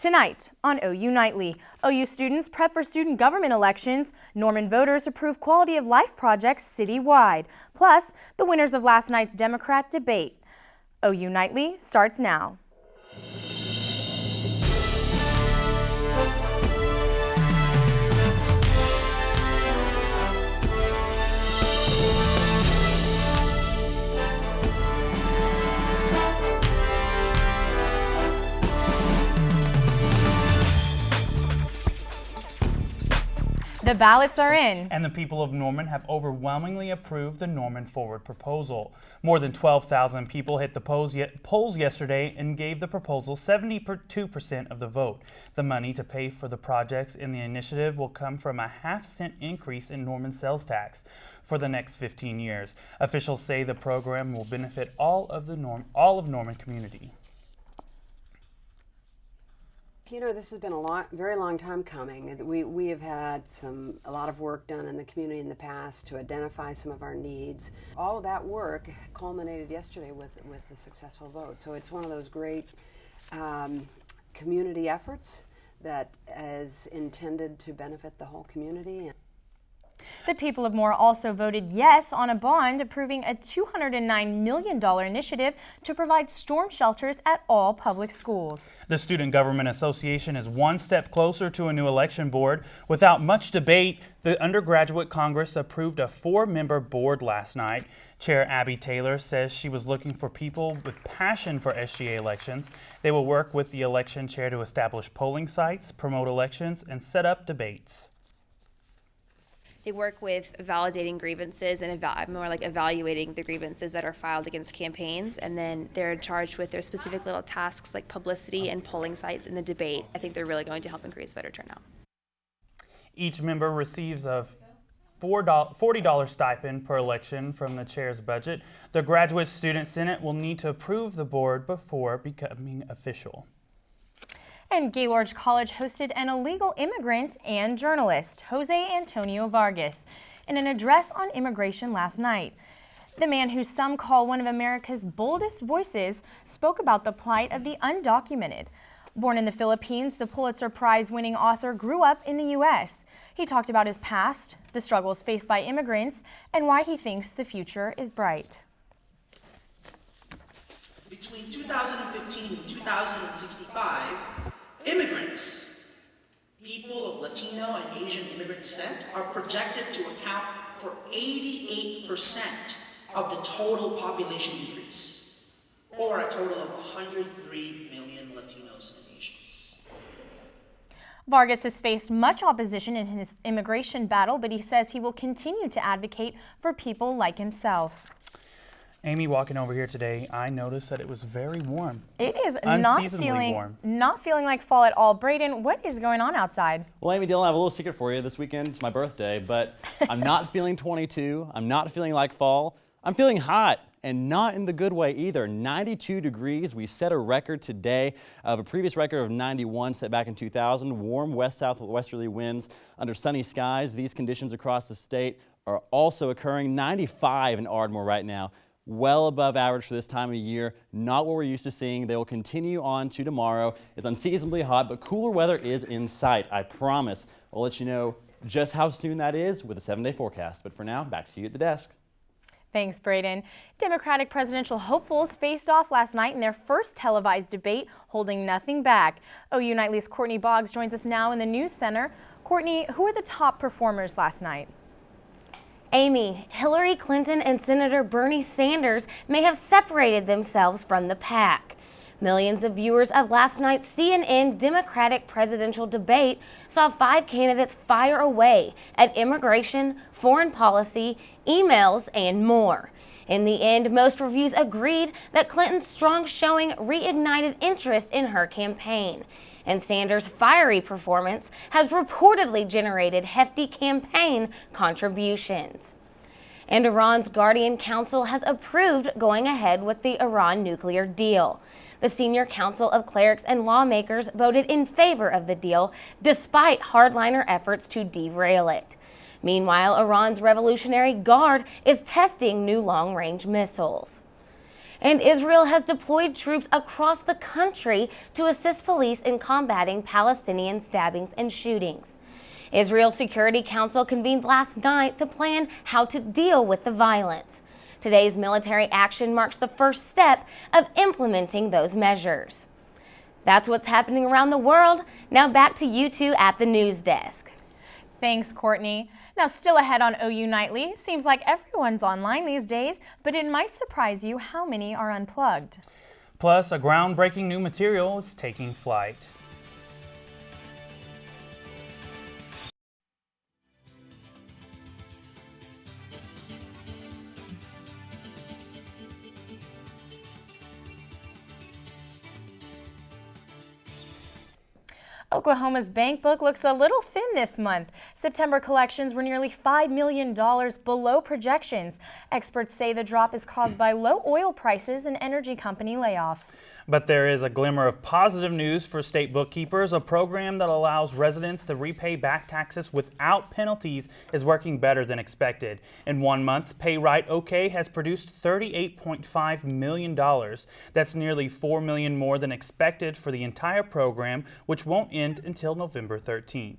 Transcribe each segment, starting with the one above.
Tonight on OU Nightly, OU students prep for student government elections, Norman voters approve quality of life projects citywide, plus the winners of last night's Democrat debate. OU Nightly starts now. The ballots are in. And the people of Norman have overwhelmingly approved the Norman Forward proposal. More than 12,000 people hit the polls yesterday and gave the proposal 72% of the vote. The money to pay for the projects in the initiative will come from a half-cent increase in Norman sales tax for the next 15 years. Officials say the program will benefit all of Norman community. You know, this has been very long time coming. We have had a lot of work done in the community in the past to identify some of our needs. All of that work culminated yesterday with the successful vote. So it's one of those great community efforts that is intended to benefit the whole community. The people of Moore also voted yes on a bond approving a $209 million initiative to provide storm shelters at all public schools. The Student Government Association is one step closer to a new election board. Without much debate, the Undergraduate Congress approved a 4-member board last night. Chair Abby Taylor says she was looking for people with passion for SGA elections. They will work with the election chair to establish polling sites, promote elections, and set up debates. They work with validating grievances and more like evaluating the grievances that are filed against campaigns, and then they're charged with their specific little tasks like publicity and polling sites in the debate. I think they're really going to help increase voter turnout. Each member receives a $40 stipend per election from the chair's budget. The Graduate Student Senate will need to approve the board before becoming official. And Gaylord College hosted an illegal immigrant and journalist, Jose Antonio Vargas, in an address on immigration last night. The man, who some call one of America's boldest voices, spoke about the plight of the undocumented. Born in the Philippines, the Pulitzer Prize-winning author grew up in the U.S. He talked about his past, the struggles faced by immigrants, and why he thinks the future is bright. Between 2015 and 2065, immigrants, people of Latino and Asian immigrant descent, are projected to account for 88% of the total population increase, or a total of 103 million Latinos and Asians. Vargas has faced much opposition in his immigration battle, but he says he will continue to advocate for people like himself. Amy, walking over here today, I noticed that it was very warm. It is unseasonably warm. Not feeling like fall at all. Braden, what is going on outside? Well, Amy Dillon, I have a little secret for you. This weekend, it's my birthday, but I'm not feeling 22. I'm not feeling like fall. I'm feeling hot, and not in the good way either. 92 degrees. We set a record today of a previous record of 91 set back in 2000. Warm west-south westerly winds under sunny skies. These conditions across the state are also occurring. 95 in Ardmore right now. Well above average for this time of year, not what we're used to seeing. They will continue on to tomorrow. It's unseasonably hot, but cooler weather is in sight, I promise. I'll let you know just how soon that is with a 7-day forecast. But for now, back to you at the desk. Thanks, Braden. Democratic presidential hopefuls faced off last night in their first televised debate, holding nothing back. OU Nightly's Courtney Boggs joins us now in the News Center. Courtney, who were the top performers last night? Amy, Hillary Clinton and Senator Bernie Sanders may have separated themselves from the pack. Millions of viewers of last night's CNN Democratic presidential debate saw 5 candidates fire away at immigration, foreign policy, emails, and more. In the end, most reviews agreed that Clinton's strong showing reignited interest in her campaign. And Sanders' fiery performance has reportedly generated hefty campaign contributions. And Iran's Guardian Council has approved going ahead with the Iran nuclear deal. The Senior Council of Clerics and Lawmakers voted in favor of the deal, despite hardliner efforts to derail it. Meanwhile, Iran's Revolutionary Guard is testing new long-range missiles. And Israel has deployed troops across the country to assist police in combating Palestinian stabbings and shootings. Israel's Security Council convened last night to plan how to deal with the violence. Today's military action marks the first step of implementing those measures. That's what's happening around the world. Now back to you two at the news desk. Thanks, Courtney. Now, still ahead on OU Nightly, seems like everyone's online these days, but it might surprise you how many are unplugged. Plus, a groundbreaking new material is taking flight. Oklahoma's bank book looks a little thin this month. September collections were nearly $5 million below projections. Experts say the drop is caused by low oil prices and energy company layoffs. But there is a glimmer of positive news for state bookkeepers. A program that allows residents to repay back taxes without penalties is working better than expected. In 1 month, Pay Right OK has produced $38.5 million. That's nearly $4 million more than expected for the entire program, which won't end until November 13th.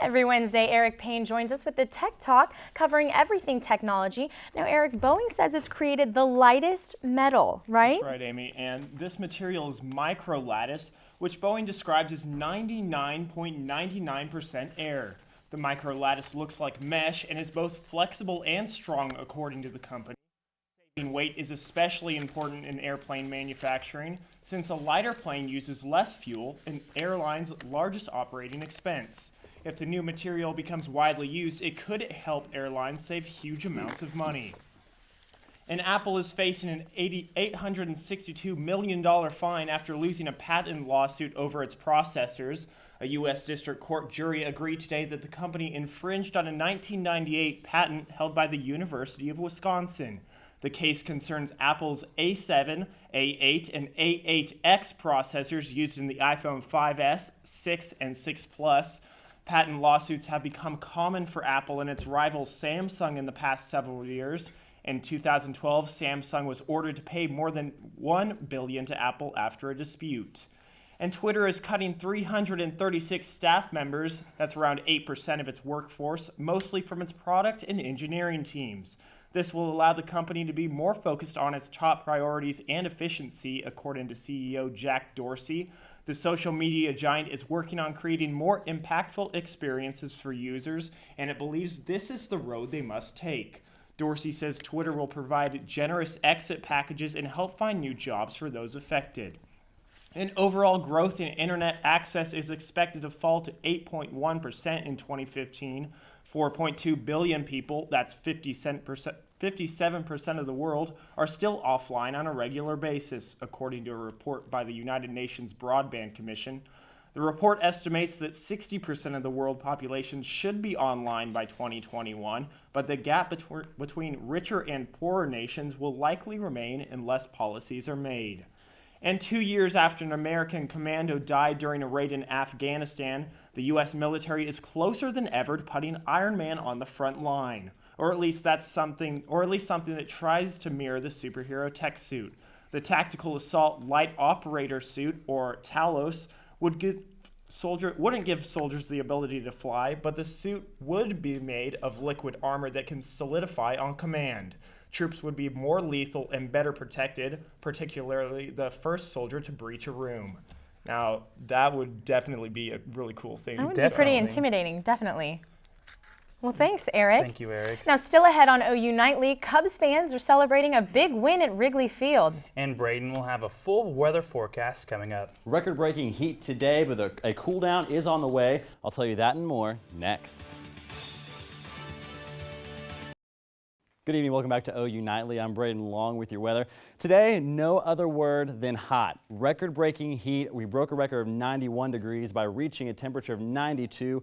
Every Wednesday, Eric Payne joins us with the Tech Talk, covering everything technology. Now, Eric, Boeing says it's created the lightest metal, right? That's right, Amy. And this material is microlattice, which Boeing describes as 99.99% air. The microlattice looks like mesh and is both flexible and strong, according to the company. Saving weight is especially important in airplane manufacturing, since a lighter plane uses less fuel, an airline's largest operating expense. If the new material becomes widely used, it could help airlines save huge amounts of money. And Apple is facing an $862 million fine after losing a patent lawsuit over its processors. A U.S. District Court jury agreed today that the company infringed on a 1998 patent held by the University of Wisconsin. The case concerns Apple's A7, A8, and A8X processors used in the iPhone 5S, 6, and 6 Plus. Patent lawsuits have become common for Apple and its rival Samsung in the past several years. In 2012, Samsung was ordered to pay more than $1 billion to Apple after a dispute. And Twitter is cutting 336 staff members, that's around 8% of its workforce, mostly from its product and engineering teams. This will allow the company to be more focused on its top priorities and efficiency, according to CEO Jack Dorsey. The social media giant is working on creating more impactful experiences for users, and it believes this is the road they must take. Dorsey says Twitter will provide generous exit packages and help find new jobs for those affected. And overall growth in internet access is expected to fall to 8.1% in 2015. 4.2 billion people, that's 57% of the world, are still offline on a regular basis, according to a report by the United Nations Broadband Commission. The report estimates that 60% of the world population should be online by 2021, but the gap between richer and poorer nations will likely remain unless policies are made. And 2 years after an American commando died during a raid in Afghanistan, the U.S. military is closer than ever to putting Iron Man on the front line. Or at least something that tries to mirror the superhero tech suit. The Tactical Assault Light Operator Suit, or TALOS, wouldn't give soldiers the ability to fly, but the suit would be made of liquid armor that can solidify on command. Troops would be more lethal and better protected, particularly the first soldier to breach a room. Now, that would definitely be a really cool thing. That would be pretty intimidating, definitely. Well, thanks, Eric. Thank you, Eric. Now, still ahead on OU Nightly, Cubs fans are celebrating a big win at Wrigley Field. And Braden will have a full weather forecast coming up. Record-breaking heat today, but a cool down is on the way. I'll tell you that and more next. Good evening, welcome back to OU Nightly. I'm Braden Long with your weather. Today, no other word than hot. Record-breaking heat. We broke a record of 91 degrees by reaching a temperature of 92,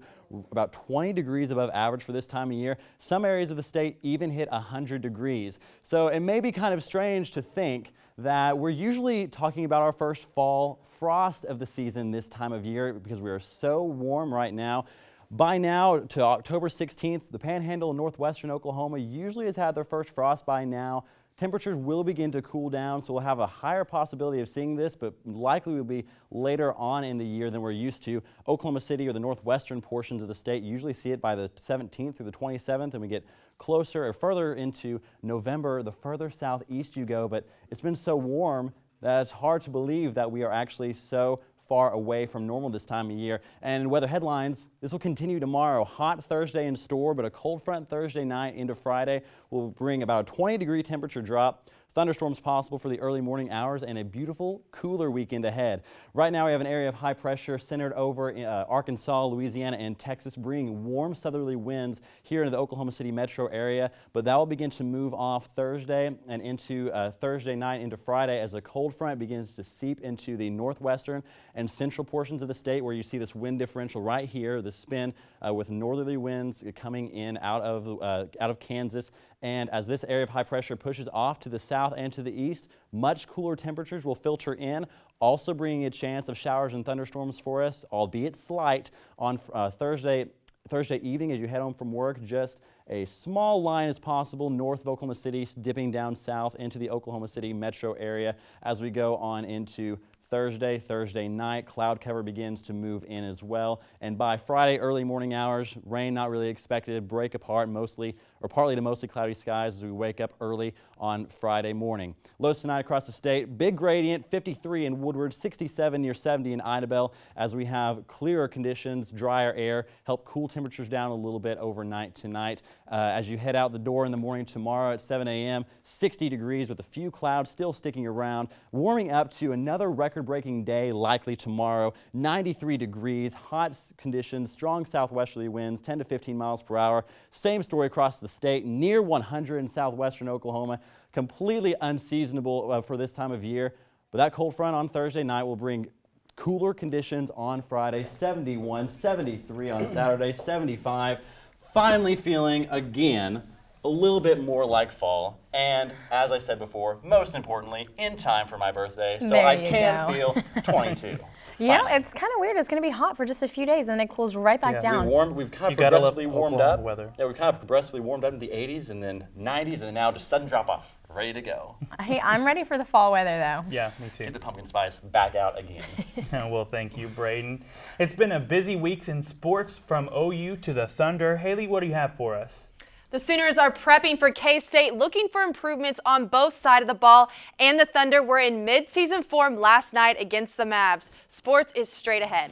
about 20 degrees above average for this time of year. Some areas of the state even hit 100 degrees. So it may be kind of strange to think that we're usually talking about our first fall frost of the season this time of year because we are so warm right now. By now, to October 16th, the Panhandle in northwestern Oklahoma usually has had their first frost by now. temperatures will begin to cool down, so we'll have a higher possibility of seeing this, but likely will be later on in the year than we're used to. Oklahoma City or the northwestern portions of the state usually see it by the 17th through the 27th, and we get closer or further into November the further southeast you go. But it's been so warm that it's hard to believe that we are actually so far away from normal this time of year. And in weather headlines, this will continue tomorrow. Hot Thursday in store, but a cold front Thursday night into Friday will bring about a 20-degree temperature drop. Thunderstorms possible for the early morning hours and a beautiful, cooler weekend ahead. Right now we have an area of high pressure centered over Arkansas, Louisiana, and Texas, bringing warm southerly winds here into the Oklahoma City metro area. But that will begin to move off Thursday and into Thursday night into Friday as a cold front begins to seep into the northwestern and central portions of the state, where you see this wind differential right here, the spin with northerly winds coming in out of Kansas. And as this area of high pressure pushes off to the south and to the east, much cooler temperatures will filter in, also bringing a chance of showers and thunderstorms for us, albeit slight, on Thursday evening as you head home from work. Just a small line is possible north of Oklahoma City, dipping down south into the Oklahoma City metro area. As we go on into Thursday night, cloud cover begins to move in as well. And by Friday early morning hours, rain not really expected, break apart mostly or partly to mostly cloudy skies as we wake up early on Friday morning. Lows tonight across the state, big gradient, 53 in Woodward, 67 near 70 in Idabel, as we have clearer conditions, drier air, help cool temperatures down a little bit overnight tonight. As you head out the door in the morning tomorrow at 7 a.m., 60 degrees with a few clouds still sticking around, warming up to another record-breaking day likely tomorrow, 93 degrees, hot conditions, strong southwesterly winds, 10 to 15 miles per hour. Same story across the state, near 100 in southwestern Oklahoma, completely unseasonable for this time of year. But that cold front on Thursday night will bring cooler conditions on Friday, 71, 73 on Saturday, 75. Finally feeling again a little bit more like fall, and as I said before, most importantly, in time for my birthday, so There I you can go. feel 22. You know, it's kind of weird. It's going to be hot for just a few days, and then it cools right back down. We've kind of You gotta love progressively warmed Oklahoma up. weather. Yeah, we've kind of progressively warmed up to the 80s and then 90s, and then now just sudden drop off, ready to go. Hey, I'm ready for the fall weather, though. Yeah, me too. Get the pumpkin spice back out again. Well, thank you, Braden. It's been a busy week in sports, from OU to the Thunder. Haley, what do you have for us? The Sooners are prepping for K-State, looking for improvements on both sides of the ball, and the Thunder were in mid-season form last night against the Mavs. Sports is straight ahead.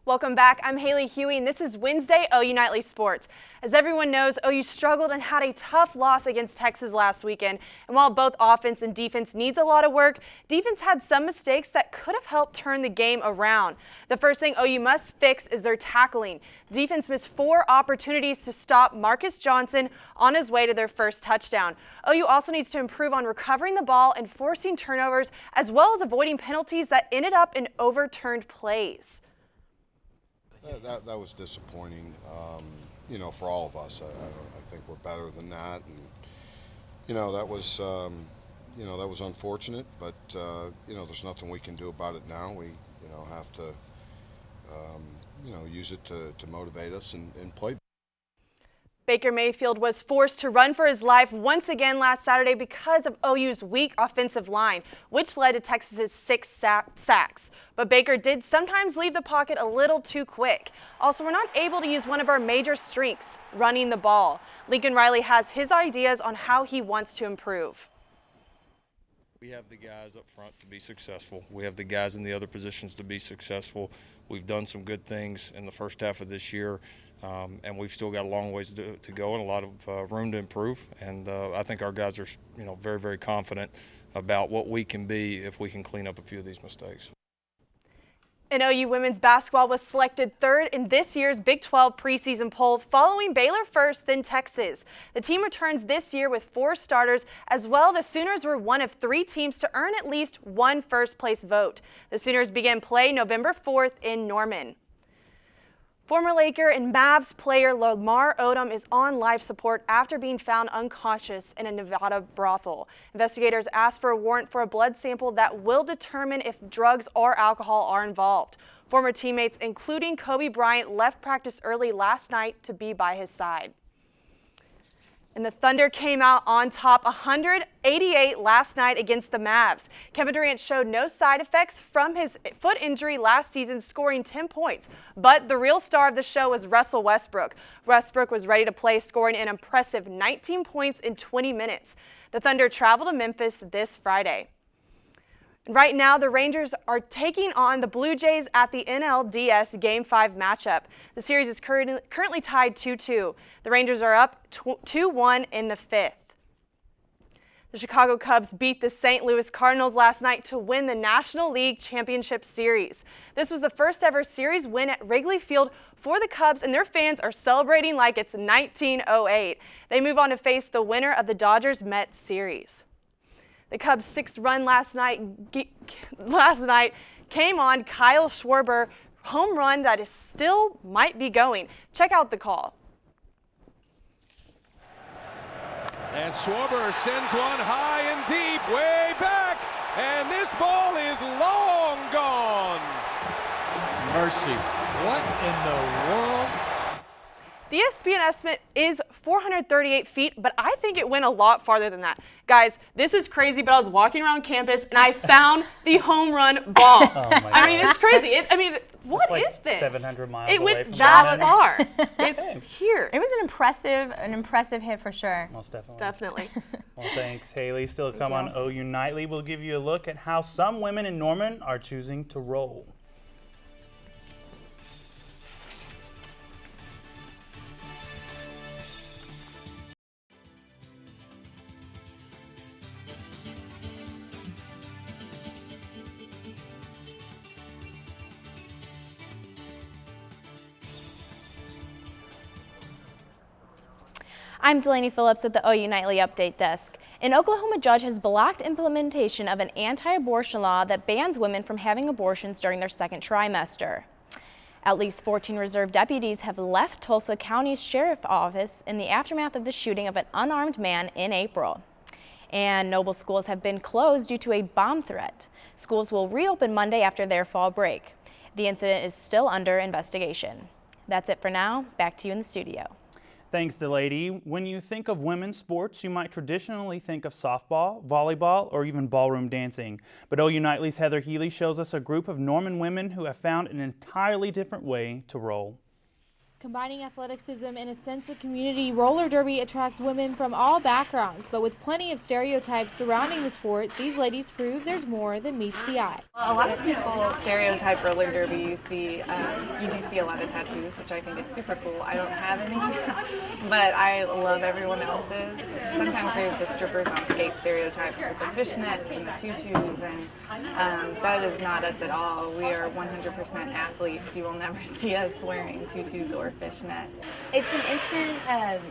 Welcome back. I'm Haley Huey, and this is Wednesday OU Nightly Sports. As everyone knows, OU struggled and had a tough loss against Texas last weekend. And while both offense and defense needs a lot of work, defense had some mistakes that could have helped turn the game around. The first thing OU must fix is their tackling. Defense missed 4 opportunities to stop Marcus Johnson on his way to their first touchdown. OU also needs to improve on recovering the ball and forcing turnovers, as well as avoiding penalties that ended up in overturned plays. That was disappointing, you know, for all of us. I think we're better than that, and you know that was unfortunate. But you know, there's nothing we can do about it now. We have to use it to motivate us and play. Baker Mayfield was forced to run for his life once again last Saturday because of OU's weak offensive line, which led to Texas's 6 sacks. But Baker did sometimes leave the pocket a little too quick. Also, we're not able to use one of our major strengths, running the ball. Lincoln Riley has his ideas on how he wants to improve. We have the guys up front to be successful. We have the guys in the other positions to be successful. We've done some good things in the first half of this year. And we've still got a long ways to go and a lot of room to improve. And I think our guys are, very, very confident about what we can be if we can clean up a few of these mistakes. And OU women's basketball was selected 3rd in this year's Big 12 preseason poll, following Baylor first, then Texas. The team returns this year with 4 starters. As well, the Sooners were one of 3 teams to earn at least one first-place vote. The Sooners begin play November 4th in Norman. Former Laker and Mavs player Lamar Odom is on life support after being found unconscious in a Nevada brothel. Investigators asked for a warrant for a blood sample that will determine if drugs or alcohol are involved. Former teammates, including Kobe Bryant, left practice early last night to be by his side. And the Thunder came out on top 188 last night against the Mavs. Kevin Durant showed no side effects from his foot injury last season, scoring 10 points. But the real star of the show was Russell Westbrook. Westbrook was ready to play, scoring an impressive 19 points in 20 minutes. The Thunder travel to Memphis this Friday. Right now, the Rangers are taking on the Blue Jays at the NLDS Game 5 matchup. The series is currently tied 2-2. The Rangers are up 2-1 in the fifth. The Chicago Cubs beat the St. Louis Cardinals last night to win the National League Championship Series. This was the first ever series win at Wrigley Field for the Cubs, and their fans are celebrating like it's 1908. They move on to face the winner of the Dodgers-Mets series. The Cubs' sixth run last night came on Kyle Schwarber home run that is still might be going. Check out the call. And Schwarber sends one high and deep, way back, and this ball is long gone. Mercy. What in the world? The ESPN estimate is 438 feet, but I think it went a lot farther than that. Guys, this is crazy, but I was walking around campus and I found the home run ball. Oh my I mean, God. it's crazy. What like is this? 700 miles it away went from that Weatherman. far. It's here. It was an impressive hit for sure. Most definitely. Definitely. Well, thanks, Haley. Still to come on OU Nightly, we'll give you a look at how some women in Norman are choosing to roll. I'm Delaney Phillips at the OU Nightly Update Desk. An Oklahoma judge has blocked implementation of an anti-abortion law that bans women from having abortions during their second trimester. At least 14 reserve deputies have left Tulsa County's sheriff's office in the aftermath of the shooting of an unarmed man in April. And Noble schools have been closed due to a bomb threat. Schools will reopen Monday after their fall break. The incident is still under investigation. That's it for now. Back to you in the studio. Thanks, Delady. When you think of women's sports, you might traditionally think of softball, volleyball, or even ballroom dancing. But OU Nightly's Heather Healy shows us a group of Norman women who have found an entirely different way to roll. Combining athleticism and a sense of community, roller derby attracts women from all backgrounds, but with plenty of stereotypes surrounding the sport, these ladies prove there's more than meets the eye. A lot of people stereotype roller derby. You do see a lot of tattoos, which I think is super cool. I don't have any, but I love everyone else's. Sometimes there's the strippers on skate stereotypes with the fishnets and the tutus, and that is not us at all. We are 100% athletes. You will never see us wearing tutus or fishnets. It's an instant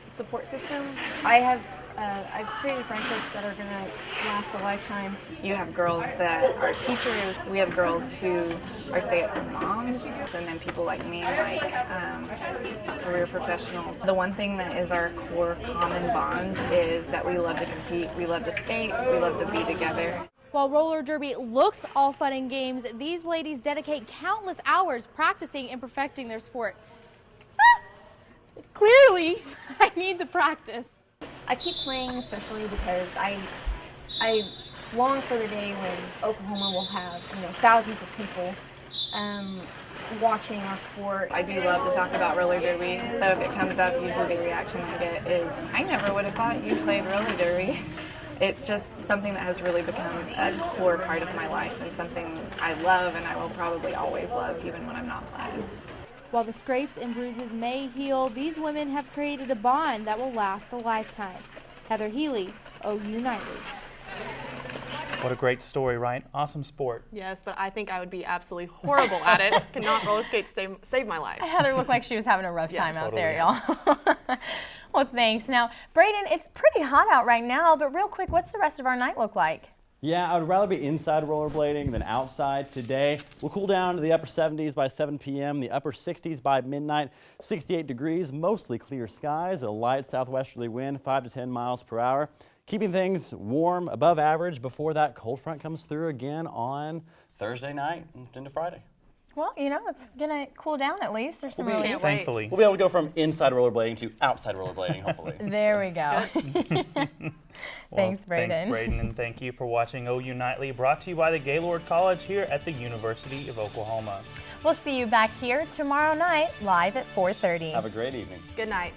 support system. I've created friendships that are going to last a lifetime. You have girls that are teachers. We have girls who are stay-at-home moms, and then people like me, career professionals. The one thing that is our core common bond is that we love to compete, we love to skate, we love to be together. While roller derby looks all fun and games, these ladies dedicate countless hours practicing and perfecting their sport. Clearly, I need the practice. I keep playing especially because I long for the day when Oklahoma will have thousands of people watching our sport. I do love to talk about roller derby, so if it comes up, usually the reaction I get is, I never would have thought you played roller derby. It's just something that has really become a core part of my life and something I love and I will probably always love even when I'm not playing. While the scrapes and bruises may heal, these women have created a bond that will last a lifetime. Heather Healy, OU Nightly. What a great story, right? Awesome sport. Yes, but I think I would be absolutely horrible at it. Cannot roller skate save my life. Heather looked like she was having a rough time out totally. there, y'all. Well, thanks. Now, Braden, it's pretty hot out right now, but real quick, what's the rest of our night look like? Yeah, I would rather be inside rollerblading than outside today. We'll cool down to the upper 70s by 7 p.m., the upper 60s by midnight, 68 degrees, mostly clear skies, a light southwesterly wind, 5 to 10 miles per hour. Keeping things warm, above average before that cold front comes through again on Thursday night into Friday. Well, you know, it's gonna cool down at least. There's some relief. Thankfully. We'll be able to go from inside rollerblading to outside rollerblading, hopefully. There we go. Thanks, Braden. Thanks, Braden, and thank you for watching OU Nightly, brought to you by the Gaylord College here at the University of Oklahoma. We'll see you back here tomorrow night, live at 4:30. Have a great evening. Good night.